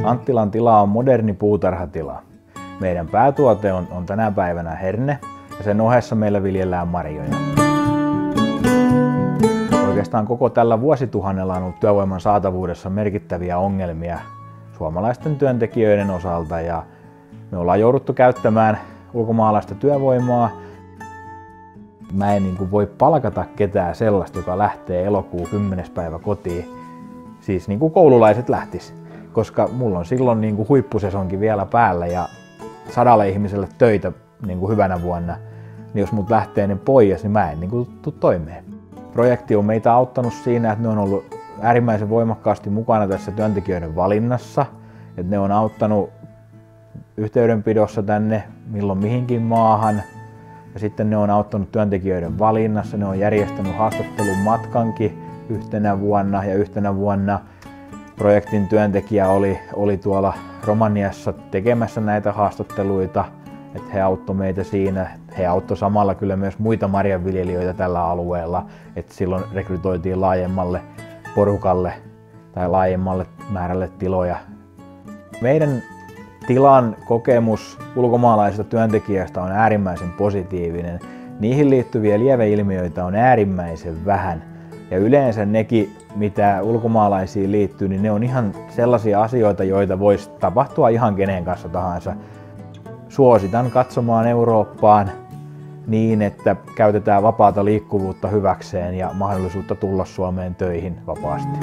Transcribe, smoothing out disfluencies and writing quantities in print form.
Anttilan tila on moderni puutarhatila. Meidän päätuote on tänä päivänä herne ja sen ohessa meillä viljellään marjoja. Oikeastaan koko tällä vuosituhannella on ollut työvoiman saatavuudessa merkittäviä ongelmia suomalaisten työntekijöiden osalta ja me ollaan jouduttu käyttämään ulkomaalaista työvoimaa. Mä en voi palkata ketään sellaista, joka lähtee elokuun 10. päivä kotiin, siis niin kuin koululaiset lähtis, koska mulla on silloin huippusesonkin vielä päällä ja 100 ihmiselle töitä hyvänä vuonna, niin jos mut lähtee ne pois, niin mä en tule toimeen. Projekti on meitä auttanut siinä, että ne on ollut äärimmäisen voimakkaasti mukana tässä työntekijöiden valinnassa, että ne on auttanut yhteydenpidossa tänne milloin mihinkin maahan. Ja sitten ne on auttanut työntekijöiden valinnassa, ne on järjestänyt haastattelun matkankin yhtenä vuonna projektin työntekijä oli tuolla Romaniassa tekemässä näitä haastatteluita, että he auttoi meitä siinä. He auttoi samalla kyllä myös muita marjanviljelijöitä tällä alueella, että silloin rekrytoitiin laajemmalle porukalle tai laajemmalle määrälle tiloja. Meidän tilan kokemus ulkomaalaisista työntekijöistä on äärimmäisen positiivinen. Niihin liittyviä lieveilmiöitä on äärimmäisen vähän. Ja yleensä nekin, mitä ulkomaalaisiin liittyy, niin ne on ihan sellaisia asioita, joita voisi tapahtua ihan kenen kanssa tahansa. Suositan katsomaan Eurooppaan niin, että käytetään vapaata liikkuvuutta hyväkseen ja mahdollisuutta tulla Suomeen töihin vapaasti.